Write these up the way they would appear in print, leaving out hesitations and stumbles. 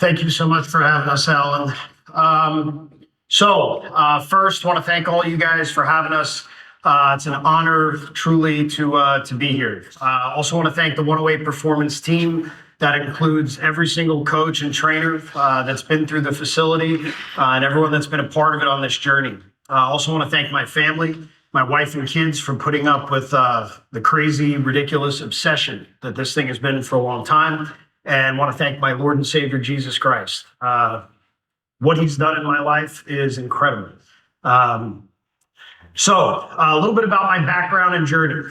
Thank you so much for having us, Alan. First, want to thank all you guys for having us. It's an honor, truly, to be here. Also want to thank the 108 Performance team. That includes every single coach and trainer that's been through the facility and everyone that's been a part of it on this journey. Also want to thank my family, my wife and kids for putting up with the crazy, ridiculous obsession that this thing has been for a long time. And want to thank my Lord and Savior, Jesus Christ. What he's done in my life is incredible. A little bit about my background and journey.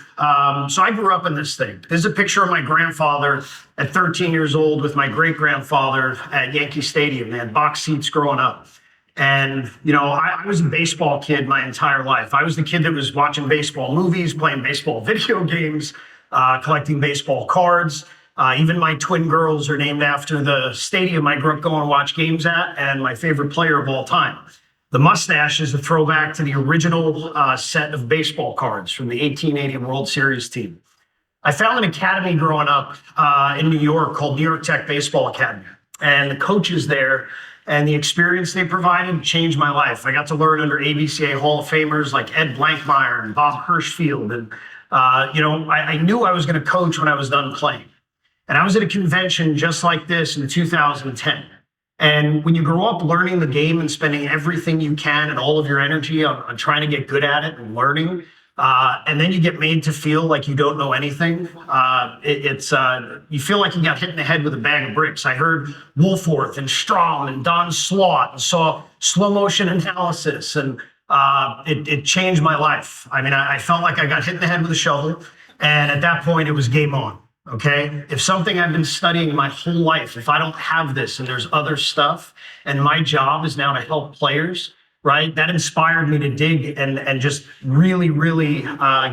So I grew up in this thing. This is a picture of my grandfather at 13 years old with my great-grandfather at Yankee Stadium. They had box seats growing up. And, I was a baseball kid my entire life. I was the kid that was watching baseball movies, playing baseball video games, collecting baseball cards. Even my twin girls are named after the stadium I grew up going to watch games at, and my favorite player of all time. The mustache is a throwback to the original set of baseball cards from the 1880 World Series team. I found an academy growing up in New York called New York Tech Baseball Academy. And the coaches there and the experience they provided changed my life. I got to learn under ABCA Hall of Famers like Ed Blankmeyer and Bob Hirschfield. And, I knew I was going to coach when I was done playing. And I was at a convention just like this in 2010. And when you grow up learning the game and spending everything you can and all of your energy on trying to get good at it and learning, and then you get made to feel like you don't know anything, you feel like you got hit in the head with a bag of bricks. I heard Woolforth and Strom and Don Slaught and saw slow motion analysis, and it changed my life. I mean, I felt like I got hit in the head with a shovel, and at that point it was game on. Okay, if something I've been studying my whole life, if I don't have this and there's other stuff, and my job is now to help players, right? That inspired me to dig and just really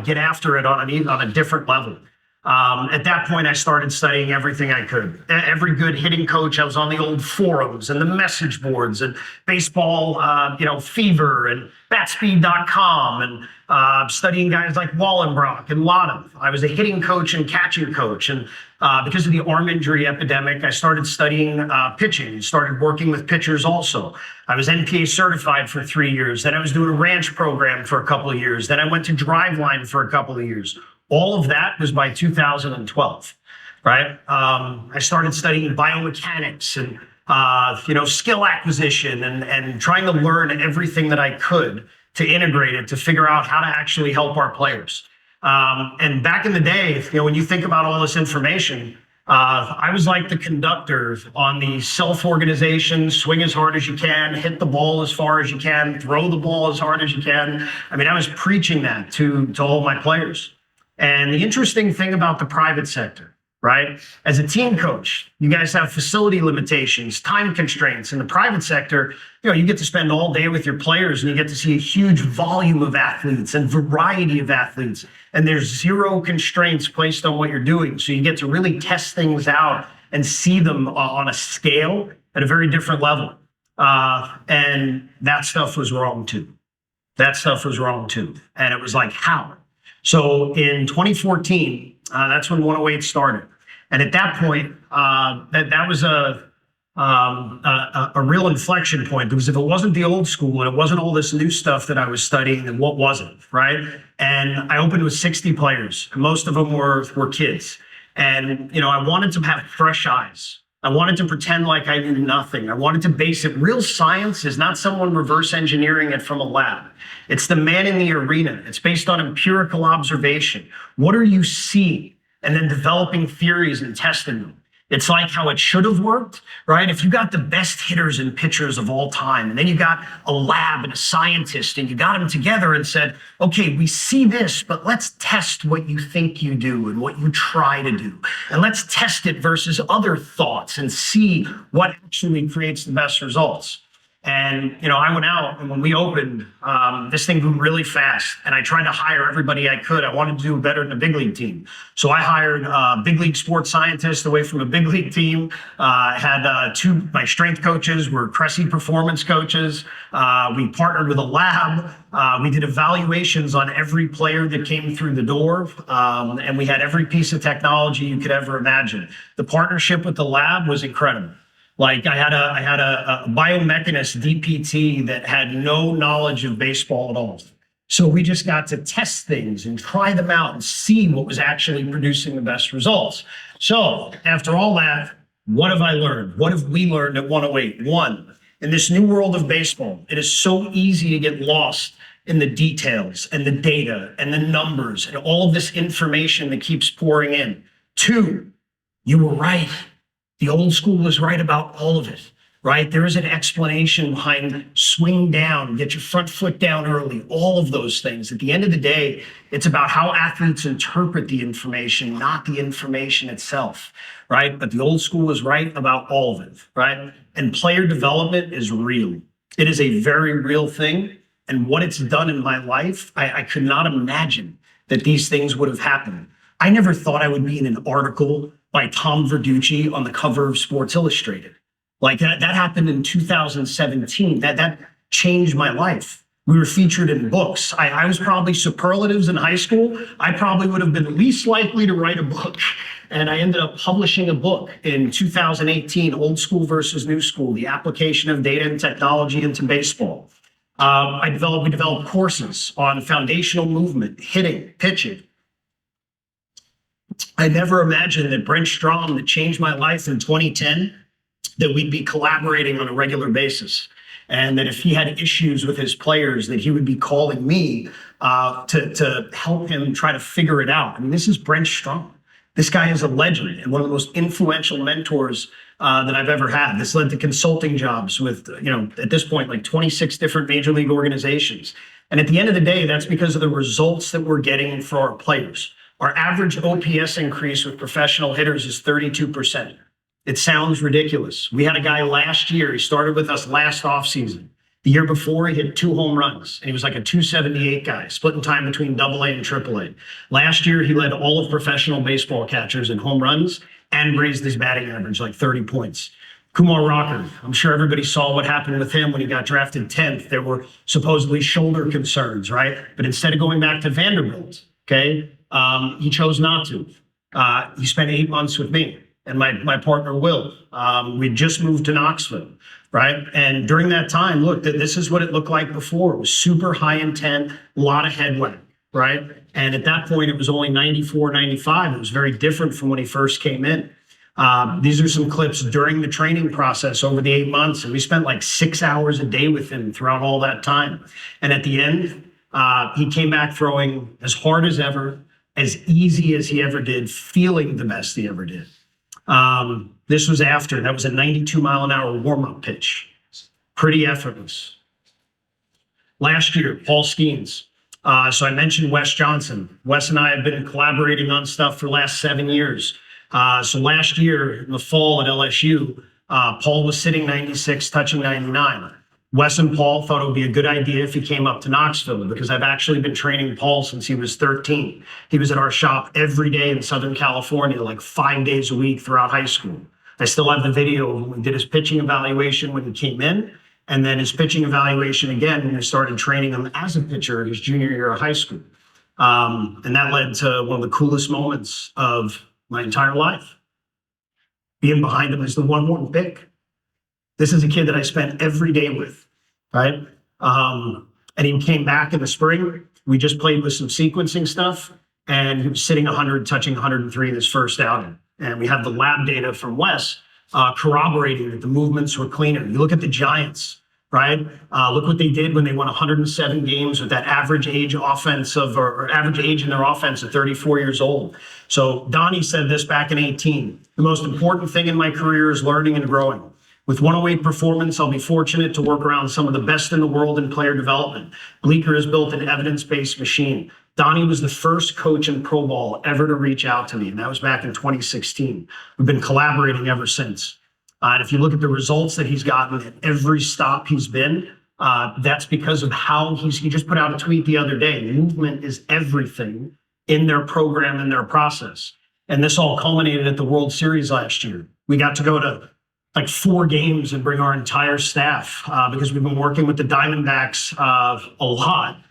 get after it on a different level. At that point, I started studying everything I could. Every good hitting coach, I was on the old forums and the message boards and baseball, fever and batspeed.com and studying guys like Wallenbrock and Lotta. I was a hitting coach and catching coach. And because of the arm injury epidemic, I started studying pitching and started working with pitchers also. I was NPA certified for 3 years. Then I was doing a ranch program for a couple of years. Then I went to Driveline for a couple of years. All of that was by 2012, right? I started studying biomechanics and, skill acquisition and trying to learn everything that I could to integrate it, to figure out how to actually help our players. And back in the day, when you think about all this information, I was like the conductor on the self-organization, swing as hard as you can, hit the ball as far as you can, throw the ball as hard as you can. I mean, I was preaching that to all my players. And the interesting thing about the private sector, right? As a team coach, you guys have facility limitations, time constraints. In the private sector, you get to spend all day with your players and you get to see a huge volume of athletes and variety of athletes. And there's zero constraints placed on what you're doing. So you get to really test things out and see them on a scale at a very different level. And that stuff was wrong too. And it was like, how? So in 2014, that's when 108 started. And at that point, that was a real inflection point, because if it wasn't the old school and it wasn't all this new stuff that I was studying, then what was it, right? And I opened with 60 players, and most of them were kids. And, I wanted to have fresh eyes. I wanted to pretend like I knew nothing. I wanted to base it. Real science is not someone reverse engineering it from a lab. It's the man in the arena. It's based on empirical observation. What are you seeing? And then developing theories and testing them. It's like how it should have worked, right? If you got the best hitters and pitchers of all time, and then you got a lab and a scientist, and you got them together and said, okay, we see this, but let's test what you think you do and what you try to do. And let's test it versus other thoughts and see what actually creates the best results. And, I went out, and when we opened, this thing grew really fast, and I tried to hire everybody I could. I wanted to do better than a big league team. So I hired a big league sports scientist away from a big league team. I had my strength coaches were Cressy performance coaches. We partnered with a lab. We did evaluations on every player that came through the door. And we had every piece of technology you could ever imagine. The partnership with the lab was incredible. Like I had a biomechanist DPT that had no knowledge of baseball at all. So we just got to test things and try them out and see what was actually producing the best results. So after all that, what have I learned? What have we learned at 108? One, in this new world of baseball, it is so easy to get lost in the details and the data and the numbers and all of this information that keeps pouring in. Two, you were right. The old school was right about all of it, right? There is an explanation behind swing down, get your front foot down early, all of those things. At the end of the day, it's about how athletes interpret the information, not the information itself, right? But the old school was right about all of it, right? And player development is real. It is a very real thing. And what it's done in my life, I could not imagine that these things would have happened. I never thought I would be in an article by Tom Verducci on the cover of Sports Illustrated. Like that happened in 2017. That changed my life. We were featured in books. I was probably superlatives in high school. I probably would have been least likely to write a book. And I ended up publishing a book in 2018, Old School versus New School, the application of data and technology into baseball. We developed courses on foundational movement, hitting, pitching. I never imagined that Brent Strom, that changed my life in 2010, that we'd be collaborating on a regular basis. And that if he had issues with his players, that he would be calling me to help him try to figure it out. I mean, this is Brent Strom. This guy is a legend and one of the most influential mentors that I've ever had. This led to consulting jobs with, at this point, like 26 different major league organizations. And at the end of the day, that's because of the results that we're getting for our players. Our average OPS increase with professional hitters is 32%. It sounds ridiculous. We had a guy last year, he started with us last offseason. The year before, he hit 2 home runs, and he was like a 278 guy, splitting time between AA and AAA. Last year, he led all of professional baseball catchers in home runs and raised his batting average like 30 points. Kumar Rocker, I'm sure everybody saw what happened with him when he got drafted 10th. There were supposedly shoulder concerns, right? But instead of going back to Vanderbilt, okay, he chose not to. He spent 8 months with me and my partner, Will. We just moved to Knoxville, right? And during that time, look, this is what it looked like before. It was super high intent, a lot of headway, right? And at that point, it was only 94, 95. It was very different from when he first came in. These are some clips during the training process over the 8 months. And we spent like 6 hours a day with him throughout all that time. And at the end, he came back throwing as hard as ever, as easy as he ever did, feeling the best he ever did. This was after, that was a 92-mile-an-hour warm-up pitch. Pretty effortless. Last year, Paul Skeens. So I mentioned Wes Johnson. Wes and I have been collaborating on stuff for the last 7 years. So last year, in the fall at LSU, Paul was sitting 96, touching 99. Wes and Paul thought it would be a good idea if he came up to Knoxville, because I've actually been training Paul since he was 13. He was at our shop every day in Southern California, like 5 days a week throughout high school. I still have the video of when we did his pitching evaluation when he came in, and then his pitching evaluation again when we started training him as a pitcher his junior year of high school. And that led to one of the coolest moments of my entire life, being behind him as the 1-1 pick. This is a kid that I spent every day with, right? And he came back in the spring. We just played with some sequencing stuff, and he was sitting 100, touching 103 in his first outing. And we have the lab data from Wes corroborating that the movements were cleaner. You look at the Giants, right? Look what they did when they won 107 games with that average age or average age in their offense at 34 years old. So Donnie said this back in 18. The most important thing in my career is learning and growing. With 108 Performance, I'll be fortunate to work around some of the best in the world in player development. Bleecker has built an evidence-based machine. Donnie was the first coach in pro ball ever to reach out to me, and that was back in 2016. We've been collaborating ever since. And if you look at the results that he's gotten at every stop he's been, that's because of how he just put out a tweet the other day. Movement is everything in their program and their process. And this all culminated at the World Series last year. We got to go to like 4 games and bring our entire staff because we've been working with the Diamondbacks a lot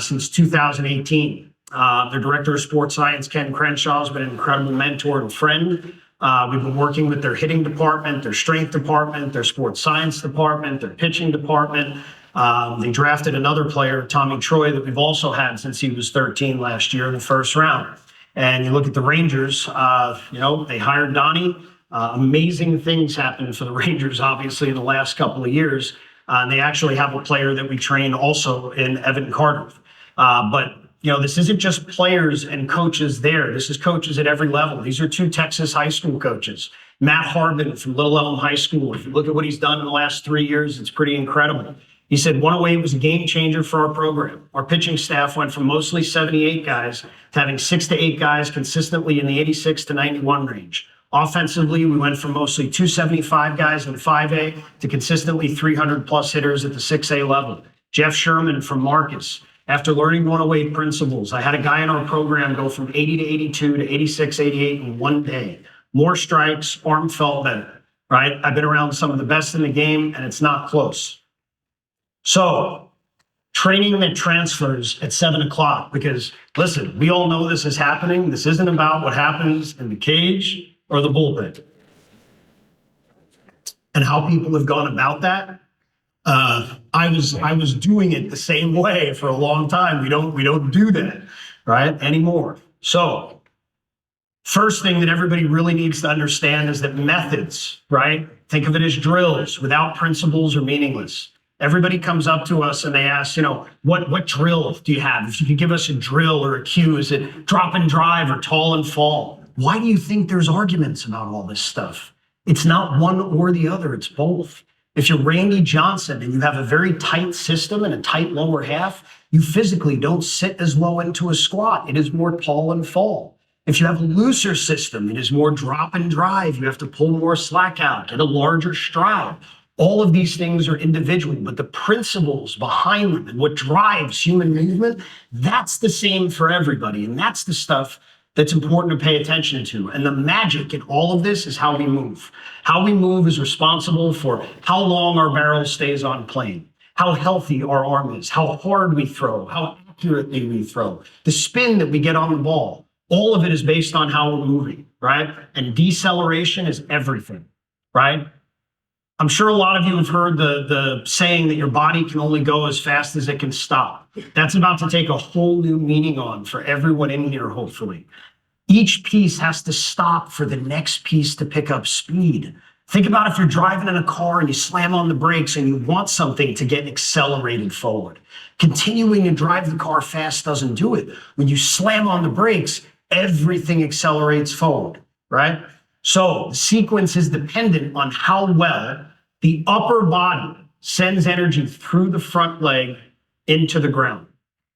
since 2018. Their director of sports science, Ken Crenshaw, has been an incredible mentor and friend. We've been working with their hitting department, their strength department, their sports science department, their pitching department. They drafted another player, Tommy Troy, that we've also had since he was 13 last year in the first round. And you look at the Rangers, they hired Donnie. Amazing things happened for the Rangers, obviously, in the last couple of years. And they actually have a player that we train also in Evan Carter. But this isn't just players and coaches there. This is coaches at every level. These are 2 Texas high school coaches. Matt Harbin from Little Elm High School. If you look at what he's done in the last 3 years, it's pretty incredible. He said 108 was a game changer for our program. Our pitching staff went from mostly 78 guys to having 6 to 8 guys consistently in the 86 to 91 range. Offensively, we went from mostly 275 guys in 5A to consistently 300 plus hitters at the 6A level. Jeff Sherman from Marcus. After learning 108 principles, I had a guy in our program go from 80 to 82 to 86, 88 in 1 day. More strikes, arm felt better, right? I've been around some of the best in the game, and it's not close. So, training that transfers at 7 o'clock, because listen, we all know this is happening. This isn't about what happens in the cage or the bullpen. And how people have gone about that. I was doing it the same way for a long time. We don't do that, right, anymore. So, first thing that everybody really needs to understand is that methods, right? Think of it as drills. Without principles are meaningless. Everybody comes up to us and they ask, what drill do you have? If you could give us a drill or a cue, is it drop and drive or tall and fall? Why do you think there's arguments about all this stuff? It's not one or the other, it's both. If you're Randy Johnson and you have a very tight system and a tight lower half, you physically don't sit as low into a squat. It is more tall and fall. If you have a looser system, it is more drop and drive. You have to pull more slack out, get a larger stride. All of these things are individual, but the principles behind them and what drives human movement, that's the same for everybody. And that's the stuff that's important to pay attention to. And the magic in all of this is how we move. How we move is responsible for how long our barrel stays on plane, how healthy our arm is, how hard we throw, how accurately we throw, the spin that we get on the ball. All of it is based on how we're moving, right? And deceleration is everything, right? I'm sure a lot of you have heard the saying that your body can only go as fast as it can stop. That's about to take a whole new meaning on for everyone in here, hopefully. Each piece has to stop for the next piece to pick up speed. Think about if you're driving in a car and you slam on the brakes and you want something to get accelerated forward. Continuing to drive the car fast doesn't do it. When you slam on the brakes, everything accelerates forward, right? So the sequence is dependent on how well the upper body sends energy through the front leg into the ground,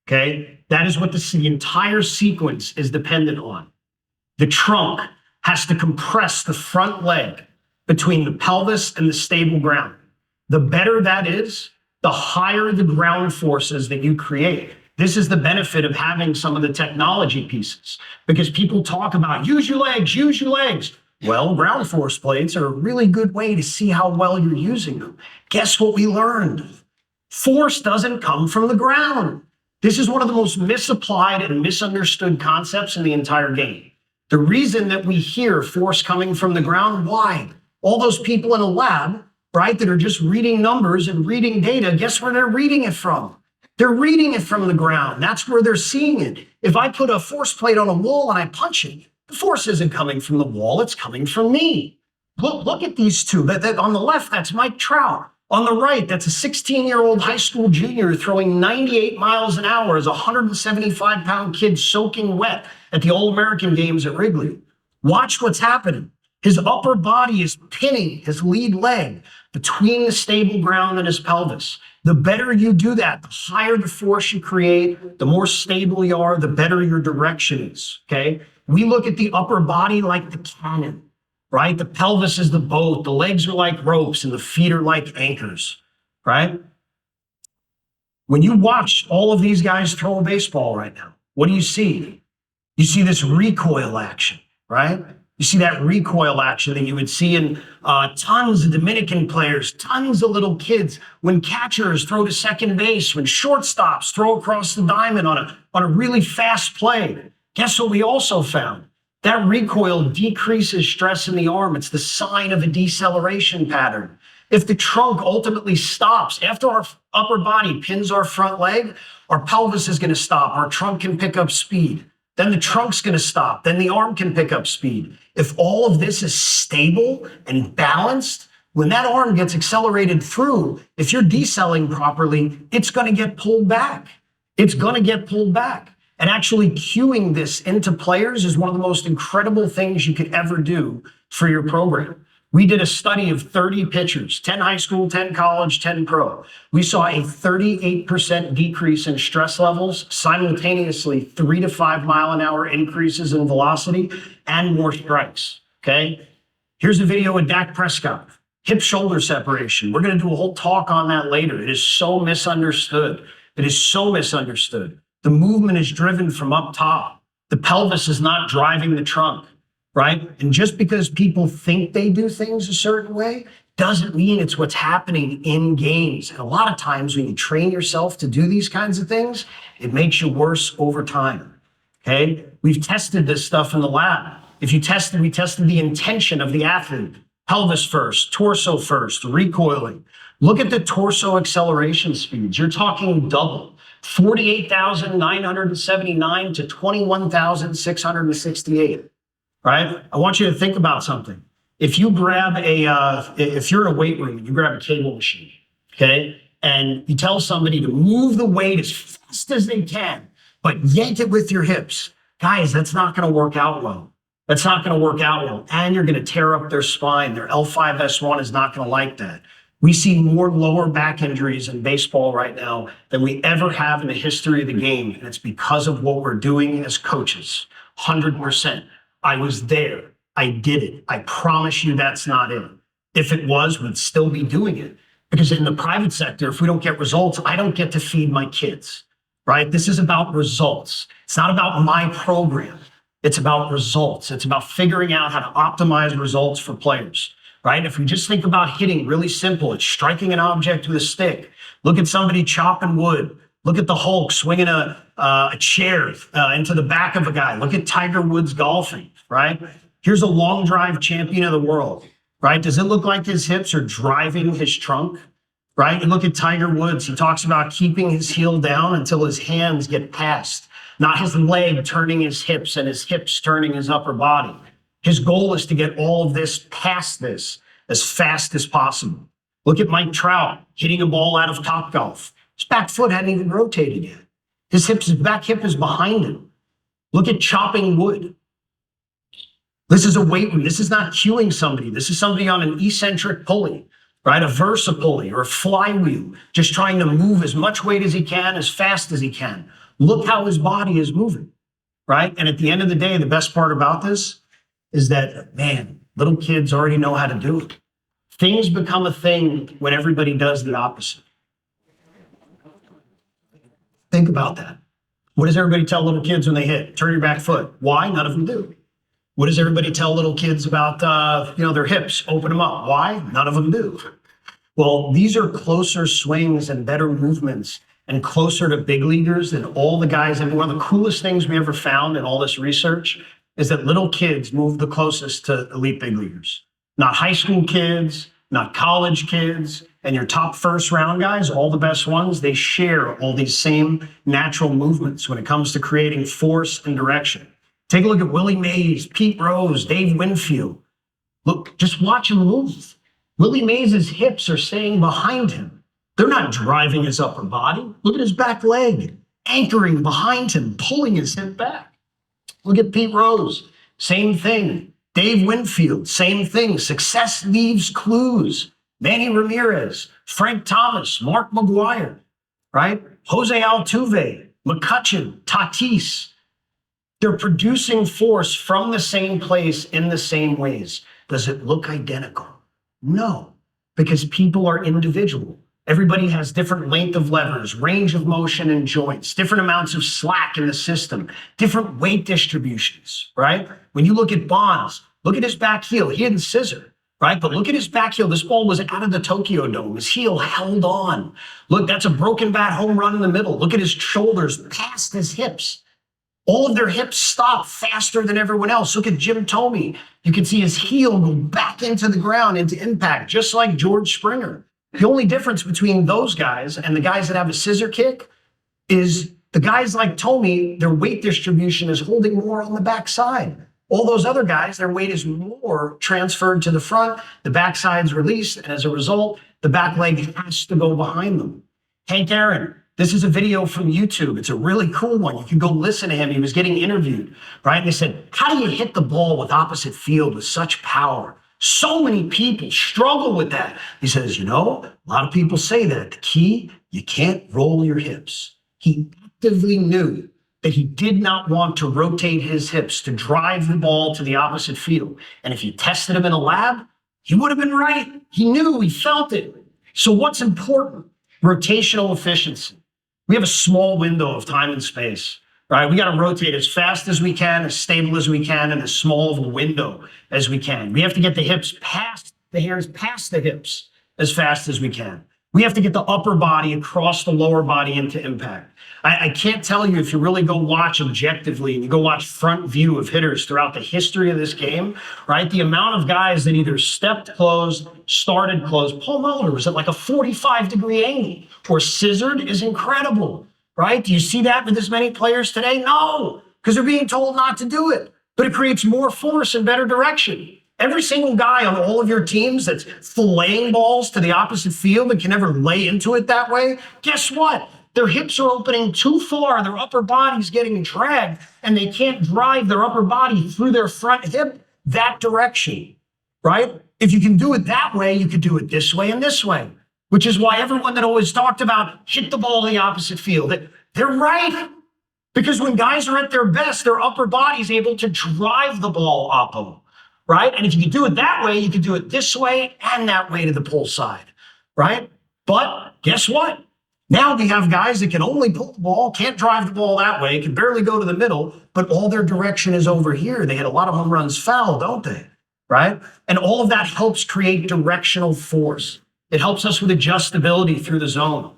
okay? That is what the entire sequence is dependent on. The trunk has to compress the front leg between the pelvis and the stable ground. The better that is, the higher the ground forces that you create. This is the benefit of having some of the technology pieces, because people talk about use your legs, use your legs. Well, ground force plates are a really good way to see how well you're using them. Guess what we learned? Force doesn't come from the ground. This is one of the most misapplied and misunderstood concepts in the entire game. The reason that we hear force coming from the ground, why? All those people in a lab, right, that are just reading numbers and reading data, guess where they're reading it from? They're reading it from the ground. That's where they're seeing it. If I put a force plate on a wall and I punch it, the force isn't coming from the wall, it's coming from me. Look at these two. On the left, that's Mike Trout. On the right, that's a 16-year-old high school junior throwing 98 miles an hour as a 175-pound kid soaking wet at the All-American games at Wrigley. Watch what's happening. His upper body is pinning his lead leg between the stable ground and his pelvis. The better you do that, the higher the force you create, the more stable you are, the better your direction is, okay? We look at the upper body like the cannon, right? The pelvis is the boat, the legs are like ropes, and the feet are like anchors, right? When you watch all of these guys throw a baseball right now, what do you see? You see this recoil action, right? You see that recoil action that you would see in tons of Dominican players, tons of little kids, when catchers throw to second base, when shortstops throw across the diamond on a really fast play. Guess what we also found? That recoil decreases stress in the arm. It's the sign of a deceleration pattern. If the trunk ultimately stops, after our upper body pins our front leg, our pelvis is going to stop. Our trunk can pick up speed. Then the trunk's going to stop. Then the arm can pick up speed. If all of this is stable and balanced, when that arm gets accelerated through, if you're decelling properly, it's going to get pulled back. It's going to get pulled back. And actually cueing this into players is one of the most incredible things you could ever do for your program. We did a study of 30 pitchers, 10 high school, 10 college, 10 pro. We saw a 38% decrease in stress levels, simultaneously 3 to 5 mile an hour increases in velocity and more strikes, okay? Here's a video of Dak Prescott, hip shoulder separation. We're gonna do a whole talk on that later. It is so misunderstood. It is so misunderstood. The movement is driven from up top. The pelvis is not driving the trunk, right? And just because people think they do things a certain way doesn't mean it's what's happening in games. And a lot of times when you train yourself to do these kinds of things, it makes you worse over time, okay? We've tested this stuff in the lab. We tested the intention of the athlete. Pelvis first, torso first, recoiling. Look at the torso acceleration speeds. You're talking double. 48,979 to 21,668, right? I want you to think about something. If you grab if you're in a weight room and you grab a cable machine, okay, and you tell somebody to move the weight as fast as they can, but yank it with your hips, guys, that's not going to work out well. That's not going to work out well. And you're going to tear up their spine. Their L5-S1 is not going to like that. We see more lower back injuries in baseball right now than we ever have in the history of the game. And it's because of what we're doing as coaches. 100%. I was there. I did it. I promise you that's not it. If it was, we'd still be doing it. Because in the private sector, if we don't get results, I don't get to feed my kids, right? This is about results. It's not about my program. It's about results. It's about figuring out how to optimize results for players. Right? If we just think about hitting, really simple, it's striking an object with a stick. Look at somebody chopping wood. Look at the Hulk swinging a chair into the back of a guy. Look at Tiger Woods golfing, right? Here's a long drive champion of the world, right? Does it look like his hips are driving his trunk, right? You look at Tiger Woods. He talks about keeping his heel down until his hands get past, not his leg turning his hips and his hips turning his upper body. His goal is to get all of this past this as fast as possible. Look at Mike Trout hitting a ball out of Topgolf. His back foot hadn't even rotated yet. His back hip is behind him. Look at chopping wood. This is a weight room. This is not cueing somebody. This is somebody on an eccentric pulley, right? A Versa pulley or a flywheel, just trying to move as much weight as he can, as fast as he can. Look how his body is moving, right? And at the end of the day, the best part about this is that, man, little kids already know how to do it. Things become a thing when everybody does the opposite. Think about that. What does everybody tell little kids when they hit? Turn your back foot. Why? None of them do. What does everybody tell little kids about, their hips? Open them up. Why? None of them do. Well, these are closer swings and better movements and closer to big leaguers than all the guys. And one of the coolest things we ever found in all this research is that little kids move the closest to elite big leaguers. Not high school kids, not college kids, and your top first round guys, all the best ones, they share all these same natural movements when it comes to creating force and direction. Take a look at Willie Mays, Pete Rose, Dave Winfield. Look, just watch him move. Willie Mays' hips are staying behind him. They're not driving his upper body. Look at his back leg, anchoring behind him, pulling his hip back. Look at Pete Rose, same thing. Dave Winfield, same thing. Success leaves clues. Manny Ramirez, Frank Thomas, Mark McGuire, right? Jose Altuve, McCutcheon, Tatis. They're producing force from the same place in the same ways. Does it look identical? No, because people are individual. Everybody has different length of levers, range of motion and joints, different amounts of slack in the system, different weight distributions, right? When you look at Bonds, look at his back heel. He didn't scissor, right? But look at his back heel. This ball was out of the Tokyo Dome. His heel held on. Look, that's a broken bat home run in the middle. Look at his shoulders past his hips. All of their hips stop faster than everyone else. Look at Jim Thome. You can see his heel go back into the ground, into impact, just like George Springer. The only difference between those guys and the guys that have a scissor kick is the guys like Thome, their weight distribution is holding more on the backside. All those other guys, their weight is more transferred to the front, the backside's released, and as a result, the back leg has to go behind them. Hank Aaron, this is a video from YouTube. It's a really cool one. You can go listen to him. He was getting interviewed, right? And they said, how do you hit the ball with opposite field with such power? So many people struggle with that. He says, a lot of people say that. The key, you can't roll your hips. He actively knew that he did not want to rotate his hips to drive the ball to the opposite field. And if you tested him in a lab, he would have been right. He knew, he felt it. So what's important? Rotational efficiency. We have a small window of time and space, right? We got to rotate as fast as we can, as stable as we can, and as small of a window as we can. We have to get the hips past the hands, past the hips as fast as we can. We have to get the upper body across the lower body into impact. I can't tell you, if you really go watch objectively and you go watch front view of hitters throughout the history of this game, right? The amount of guys that either stepped close, started close. Paul Molitor was at like a 45-degree angle, or scissored is incredible, right? Do you see that with as many players today? No, because they're being told not to do it, but it creates more force and better direction. Every single guy on all of your teams that's filleting balls to the opposite field and can never lay into it that way, guess what? Their hips are opening too far, their upper body's getting dragged, and they can't drive their upper body through their front hip that direction, right? If you can do it that way, you could do it this way and this way, which is why everyone that always talked about hit the ball in the opposite field, they're right. Because when guys are at their best, their upper body's able to drive the ball up them, right? And if you can do it that way, you can do it this way and that way to the pull side, right? But guess what? Now we have guys that can only pull the ball, can't drive the ball that way, can barely go to the middle, but all their direction is over here. They hit a lot of home runs foul, don't they? Right? And all of that helps create directional force. It helps us with adjustability through the zone,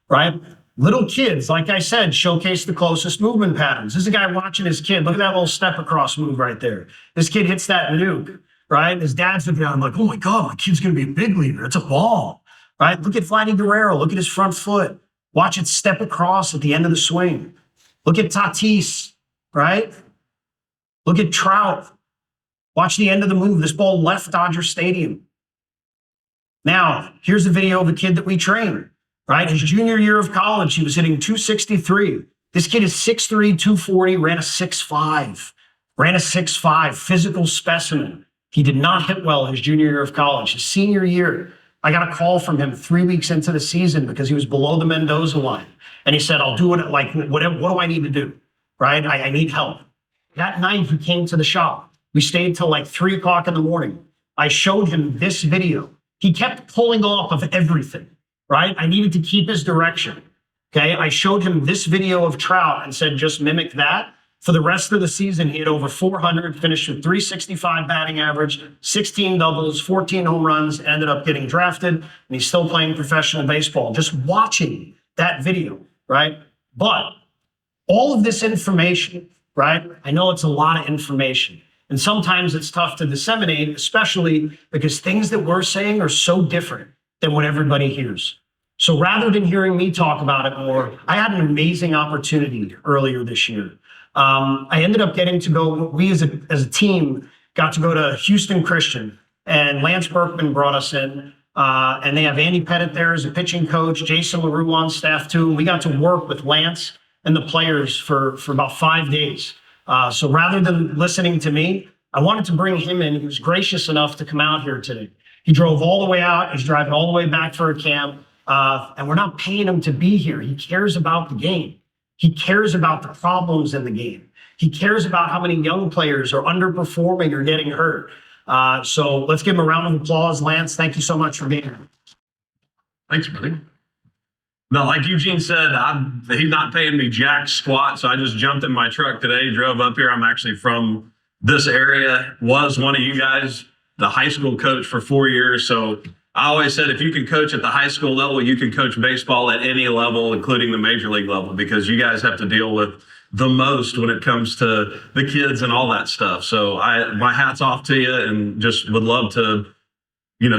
right? Little kids, like I said, showcase the closest movement patterns. This is a guy watching his kid. Look at that little step across move right there. This kid hits that nuke, right? His dad's looking at him like, oh my God, my kid's going to be a big leaguer. It's a ball, right? Look at Vladdy Guerrero. Look at his front foot. Watch it step across at the end of the swing. Look at Tatis, right? Look at Trout. Watch the end of the move. This ball left Dodger Stadium. Now, here's a video of a kid that we train, right? His junior year of college, he was hitting 263. This kid is 6'3", 240, ran a 6'5", physical specimen. He did not hit well his junior year of college. His senior year, I got a call from him 3 weeks into the season because he was below the Mendoza line. And he said, I'll do it, like, what do I need to do, right? I need help. That night, he came to the shop. We stayed till like 3 o'clock in the morning. I showed him this video. He kept pulling off of everything, right? I needed to keep his direction, okay? I showed him this video of Trout and said, just mimic that. For the rest of the season, he had over 400, finished with 365 batting average, 16 doubles, 14 home runs, ended up getting drafted, and he's still playing professional baseball. Just watching that video, right? But all of this information, right? I know it's a lot of information, and sometimes it's tough to disseminate, especially because things that we're saying are so different than what everybody hears. So rather than hearing me talk about it more, I had an amazing opportunity earlier this year. I ended up getting to go, we as a team got to go to Houston Christian, and Lance Berkman brought us in, and they have Andy Pettit there as a pitching coach, Jason LaRue on staff too. And we got to work with Lance and the players for about 5 days. So rather than listening to me, I wanted to bring him in. He was gracious enough to come out here today. He drove all the way out. He's driving all the way back for a camp. And we're not paying him to be here. He cares about the game. He cares about the problems in the game. He cares about how many young players are underperforming or getting hurt. So let's give him a round of applause. Lance, thank you so much for being here. Thanks, buddy. No, like Eugene said, he's not paying me jack squat, so I just jumped in my truck today, drove up here. I'm actually from this area, was one of you guys, the high school coach for 4 years. So I always said, if you can coach at the high school level, you can coach baseball at any level, including the major league level, because you guys have to deal with the most when it comes to the kids and all that stuff. So my hat's off to you, and just would love to,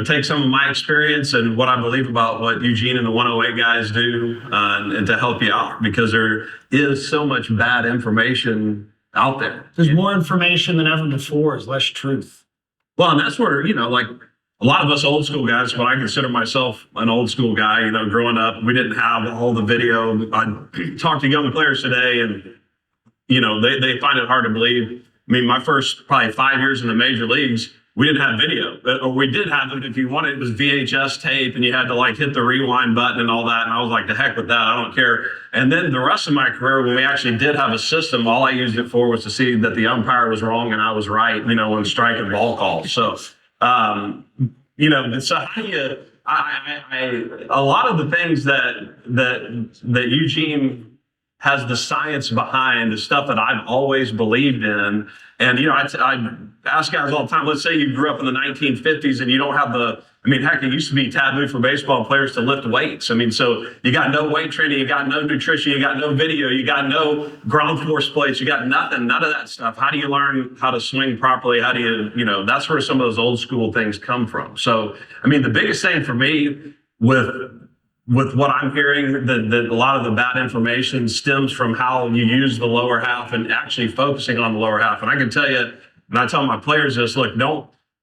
take some of my experience and what I believe about what Eugene and the 108 guys do, and to help you out, because there is so much bad information out there. There's more information than ever before. There's less truth. Well, and that's where, like a lot of us old school guys, but I consider myself an old school guy, growing up, we didn't have all the video. I talk to young players today, and, they find it hard to believe. I mean, my first probably 5 years in the major leagues, we didn't have video, or we did have it. If you wanted, it was VHS tape, and you had to hit the rewind button and all that. And I was like, the heck with that, I don't care. And then the rest of my career, when we actually did have a system, all I used it for was to see that the umpire was wrong and I was right, when striking ball calls. So, so how do you, a lot of the things that Eugene has the science behind is stuff that I've always believed in. And, I ask guys all the time, let's say you grew up in the 1950s and you don't have heck, it used to be taboo for baseball players to lift weights. So you got no weight training, you got no nutrition, you got no video, you got no ground force plates, you got nothing, none of that stuff. How do you learn how to swing properly? How do you, that's where some of those old school things come from. So, the biggest thing for me with what I'm hearing, that a lot of the bad information stems from how you use the lower half and actually focusing on the lower half. And I can tell you, and I tell my players this, look,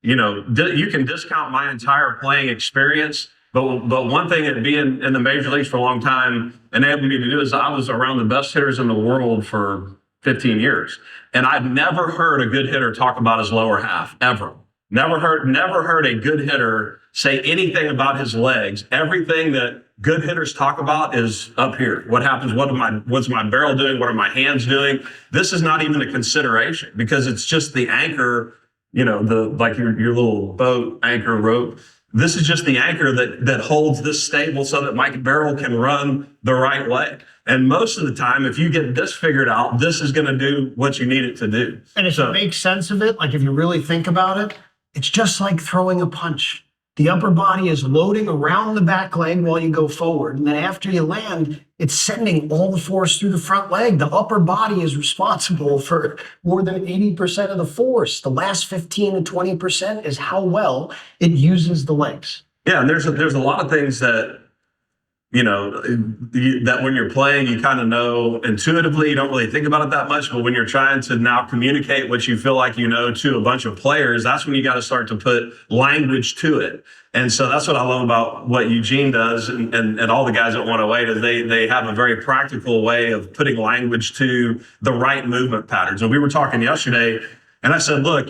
you can discount my entire playing experience, but one thing that being in the major leagues for a long time enabled me to do is I was around the best hitters in the world for 15 years. And I've never heard a good hitter talk about his lower half, ever. Never heard a good hitter say anything about his legs. Everything that good hitters talk about is up here. What happens? What's my barrel doing? What are my hands doing? This is not even a consideration, because it's just the anchor, your little boat anchor rope. This is just the anchor that holds this stable so that my barrel can run the right way. And most of the time, if you get this figured out, this is going to do what you need it to do. And if you make sense of it, if you really think about it, it's just like throwing a punch. The upper body is loading around the back leg while you go forward. And then after you land, it's sending all the force through the front leg. The upper body is responsible for more than 80% of the force. The last 15 to 20% is how well it uses the legs. Yeah, and there's a lot of things that, that when you're playing, you kind of know intuitively. You don't really think about it that much. But when you're trying to now communicate what you feel like to a bunch of players, that's when you got to start to put language to it. And so that's what I love about what Eugene does, and all the guys at 108 is they have a very practical way of putting language to the right movement patterns. And we were talking yesterday, and I said, look,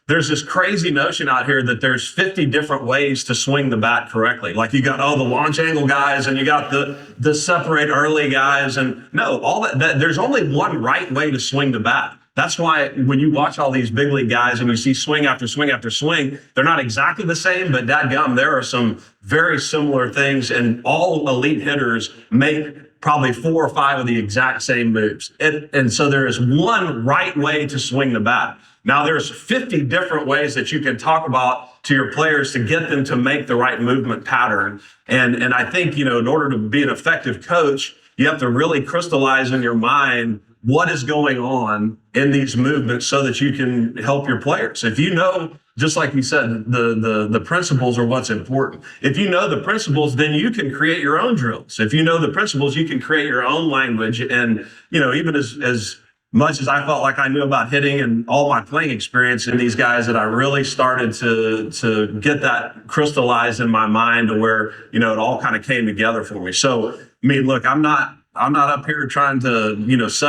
there's this crazy notion out here that there's 50 different ways to swing the bat correctly. Like you got the launch angle guys, and you got the separate early guys, and no, all that there's only one right way to swing the bat. That's why when you watch all these big league guys and you see swing after swing after swing, they're not exactly the same, but dadgum, there are some very similar things, and all elite hitters make probably 4 or 5 of the exact same moves. And so there is one right way to swing the bat. Now there's 50 different ways that you can talk about to your players to get them to make the right movement pattern. And I think, in order to be an effective coach, you have to really crystallize in your mind what is going on in these movements so that you can help your players. If you know, just like you said, the principles are what's important. If you know the principles, then you can create your own drills. If you know the principles, you can create your own language. And, even as much as I felt like I knew about hitting and all my playing experience in these guys, that I really started to get that crystallized in my mind to where, it all kind of came together for me. So, look, I'm not up here trying to,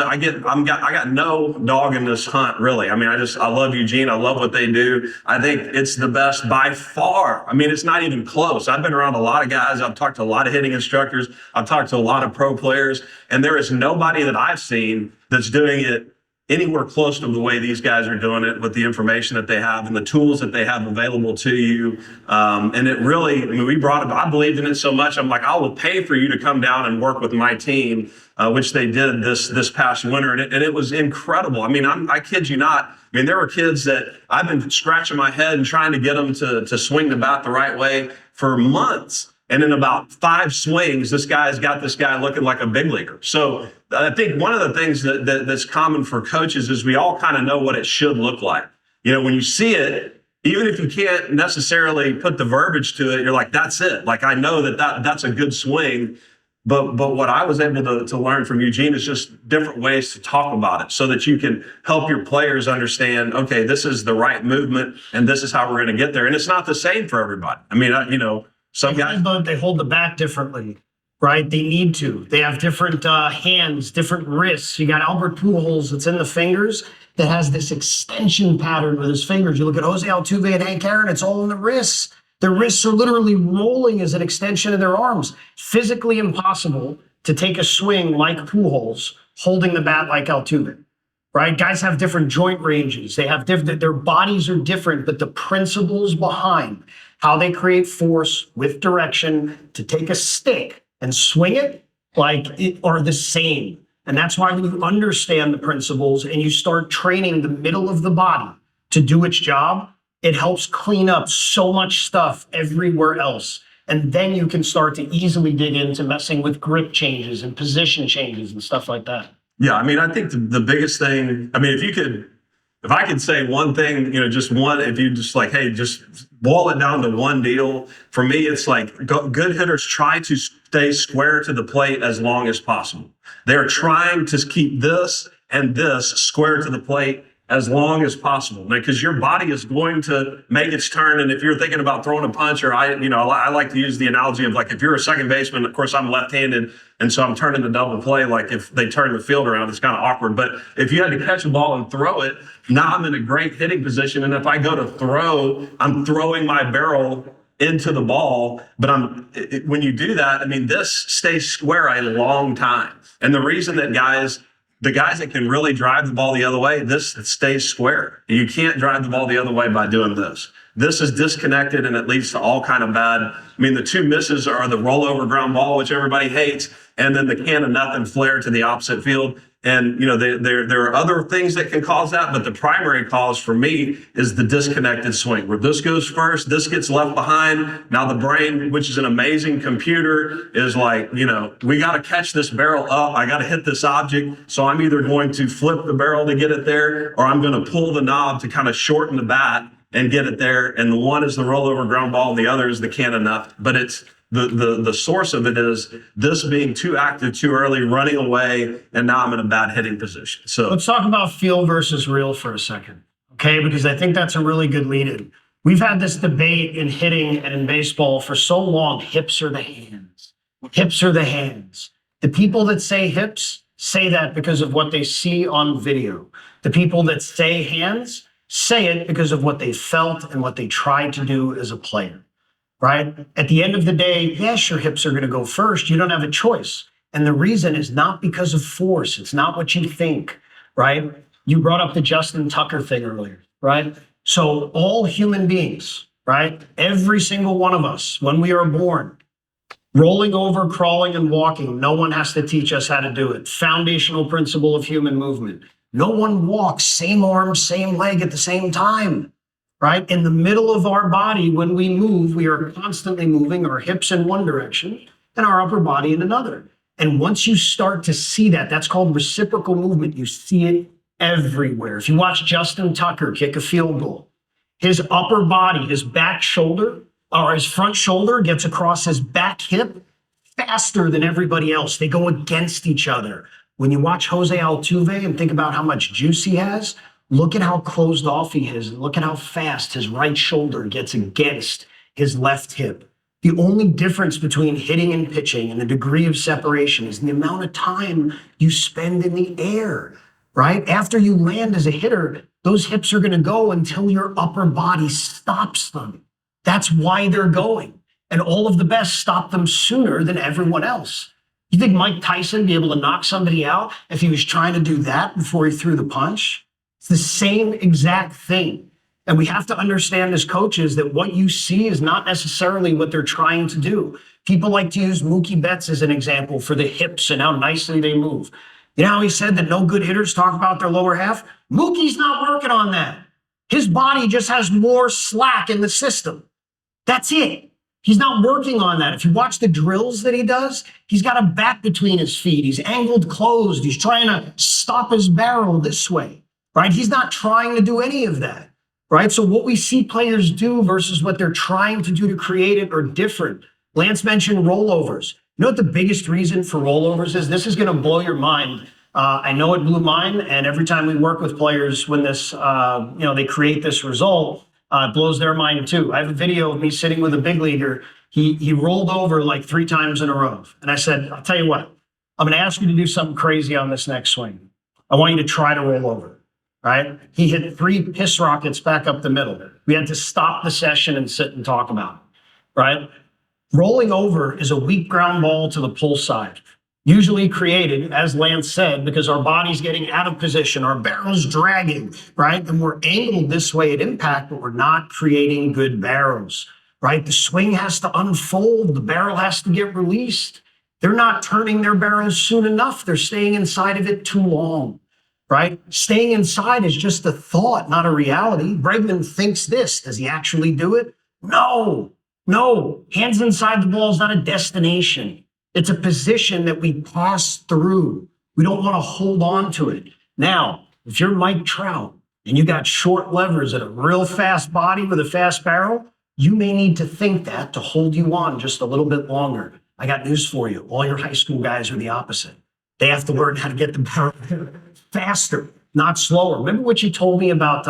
I got no dog in this hunt, really. I love Eugene. I love what they do. I think it's the best by far. It's not even close. I've been around a lot of guys. I've talked to a lot of hitting instructors. I've talked to a lot of pro players, and there is nobody that I've seen that's doing it anywhere close to the way these guys are doing it, with the information that they have and the tools that they have available to you. And it really, I believed in it so much. I'm like, I will pay for you to come down and work with my team, which they did this past winter. And it was incredible. I kid you not. There were kids that I've been scratching my head and trying to get them to swing the bat the right way for months. And in about 5 swings, this guy's got this guy looking like a big leaguer. So I think one of the things that's common for coaches is we all kind of know what it should look like. You know, when you see it, even if you can't necessarily put the verbiage to it, you're like, that's it. Like, I know that's a good swing. But what I was able to learn from Eugene is just different ways to talk about it so that you can help your players understand, okay, this is the right movement and this is how we're going to get there. And it's not the same for everybody. I mean, some guys, they hold the bat differently, right? They need to. They have different hands, different wrists. You got Albert Pujols that's in the fingers that has this extension pattern with his fingers. You look at Jose Altuve and Hank Aaron, it's all in the wrists. Their wrists are literally rolling as an extension of their arms. Physically impossible to take a swing like Pujols holding the bat like Altuve, right? Guys have different joint ranges. They have their bodies are different, but the principles behind how they create force with direction to take a stick and swing it are the same. And that's why when you understand the principles and you start training the middle of the body to do its job, it helps clean up so much stuff everywhere else. And then you can start to easily dig into messing with grip changes and position changes and stuff like that. Yeah, I mean, I think the biggest thing, I mean, if I could say one thing, just one, if you just like, hey, just boil it down to one deal. For me, it's like good hitters try to stay square to the plate as long as possible. They're trying to keep this and this square to the plate as long as possible, because your body is going to make its turn. And if you're thinking about throwing a punch, or I like to use the analogy of like, if you're a second baseman, of course I'm left-handed, and so I'm turning the double play. Like if they turn the field around, it's kind of awkward. But if you had to catch a ball and throw it, now I'm in a great hitting position. And if I go to throw, I'm throwing my barrel into the ball. But when you do that, I mean, this stays square a long time. And the reason that the guys that can really drive the ball the other way, this stays square. You can't drive the ball the other way by doing this. This is disconnected and it leads to all kind of bad. I mean, the 2 misses are the rollover ground ball, which everybody hates, and then the can of nothing flare to the opposite field. And, there are other things that can cause that, but the primary cause for me is the disconnected swing, where this goes first, this gets left behind. Now the brain, which is an amazing computer, is like, we got to catch this barrel up. I got to hit this object. So I'm either going to flip the barrel to get it there, or I'm going to pull the knob to kind of shorten the bat and get it there. And the one is the rollover ground ball, the other is the can of nothing. But it's the source of it is this being too active too early, running away, and now I'm in a bad hitting position. So let's talk about feel versus real for a second, okay? Because I think that's a really good lead-in. We've had this debate in hitting and in baseball for so long. Hips are the hands. Hips are the hands. The people that say hips say that because of what they see on video. The people that say hands say it because of what they felt and what they tried to do as a player. Right? At the end of the day, yes, your hips are going to go first. You don't have a choice. And the reason is not because of force. It's not what you think, right? You brought up the Justin Tucker thing earlier, right? So all human beings, right? Every single one of us, when we are born, rolling over, crawling, and walking, no one has to teach us how to do it. Foundational principle of human movement. No one walks same arm, same leg at the same time. Right? In the middle of our body, when we move, we are constantly moving our hips in one direction and our upper body in another. And once you start to see that, that's called reciprocal movement. You see it everywhere. If you watch Justin Tucker kick a field goal, his upper body, his back shoulder, or his front shoulder gets across his back hip faster than everybody else. They go against each other. When you watch Jose Altuve and think about how much juice he has, look at how closed off he is, and look at how fast his right shoulder gets against his left hip. The only difference between hitting and pitching and the degree of separation is the amount of time you spend in the air, right? After you land as a hitter, those hips are going to go until your upper body stops them. That's why they're going. And all of the best stop them sooner than everyone else. You think Mike Tyson would be able to knock somebody out if he was trying to do that before he threw the punch? It's the same exact thing. And we have to understand as coaches that what you see is not necessarily what they're trying to do. People like to use Mookie Betts as an example for the hips and how nicely they move. You know how he said that no good hitters talk about their lower half? Mookie's not working on that. His body just has more slack in the system. That's it. He's not working on that. If you watch the drills that he does, he's got a bat between his feet. He's angled closed. He's trying to stop his barrel this way, right? He's not trying to do any of that, right? So what we see players do versus what they're trying to do to create it are different. Lance mentioned rollovers. You know what the biggest reason for rollovers is? This is going to blow your mind. I know it blew mine, and every time we work with players when this, they create this result, it blows their mind too. I have a video of me sitting with a big leaguer. He rolled over like 3 times in a row. And I said, I'll tell you what, I'm going to ask you to do something crazy on this next swing. I want you to try to roll over, right? He hit 3 piss rockets back up the middle. We had to stop the session and sit and talk about it, right? Rolling over is a weak ground ball to the pull side. Usually created, as Lance said, because our body's getting out of position, our barrel's dragging, right? And we're angled this way at impact, but we're not creating good barrels, right? The swing has to unfold. The barrel has to get released. They're not turning their barrels soon enough. They're staying inside of it too long, right? Staying inside is just a thought, not a reality. Berkman thinks this. Does he actually do it? No. Hands inside the ball is not a destination. It's a position that we pass through. We don't want to hold on to it. Now, if you're Mike Trout and you got short levers and a real fast body with a fast barrel, you may need to think that to hold you on just a little bit longer. I got news for you. All your high school guys are the opposite. They have to learn how to get the barrel faster, not slower. Remember what you told me about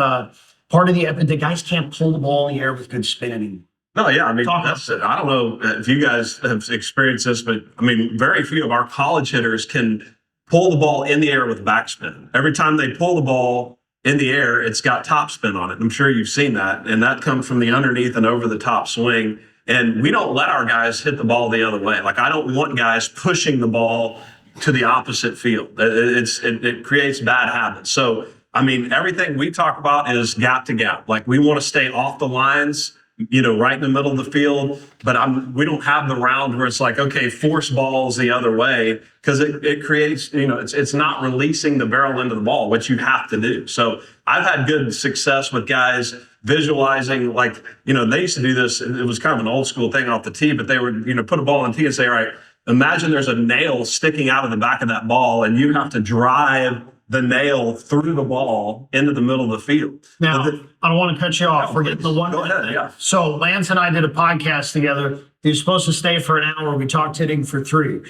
part of the guys can't pull the ball in the air with good spin anymore. No, yeah, I mean, that's it. I don't know if you guys have experienced this, but I mean, very few of our college hitters can pull the ball in the air with backspin. Every time they pull the ball in the air, it's got topspin on it. I'm sure you've seen that. And that comes from the underneath and over the top swing. And we don't let our guys hit the ball the other way. Like, I don't want guys pushing the ball to the opposite field. It creates bad habits. So, I mean, everything we talk about is gap to gap. Like, we want to stay off the lines, right in the middle of the field, but we don't have the round where it's like, okay, force balls the other way, because it creates, it's not releasing the barrel into the ball, which you have to do. So I've had good success with guys visualizing, like, they used to do this. It was kind of an old school thing off the tee, but they would, put a ball in the tee and say, all right, imagine there's a nail sticking out of the back of that ball, and you have to drive the nail through the ball into the middle of the field. Now, I don't want to cut you off. We're getting the one. Go ahead, yeah. So Lance and I did a podcast together. He was supposed to stay for an hour. We talked hitting for 3.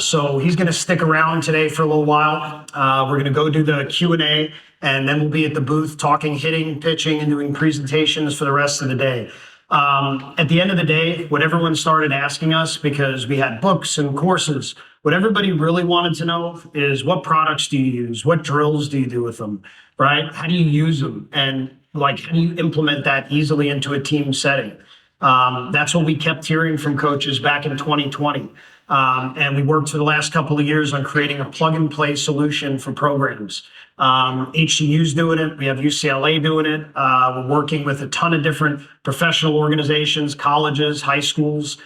So he's going to stick around today for a little while. We're going to go do the Q&A, and then we'll be at the booth talking hitting, pitching, and doing presentations for the rest of the day. At the end of the day, what everyone started asking us, because we had books and courses, what everybody really wanted to know is, what products do you use? What drills do you do with them, right? How do you use them? And how do you implement that easily into a team setting? That's what we kept hearing from coaches back in 2020. And we worked for the last couple of years on creating a plug and play solution for programs. HCU's doing it. We have UCLA doing it. We're working with a ton of different professional organizations, colleges, high schools.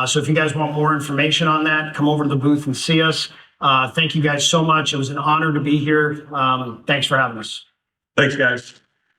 So if you guys want more information on that, come over to the booth and see us. Thank you guys so much. It was an honor to be here. Thanks for having us. Thanks, guys.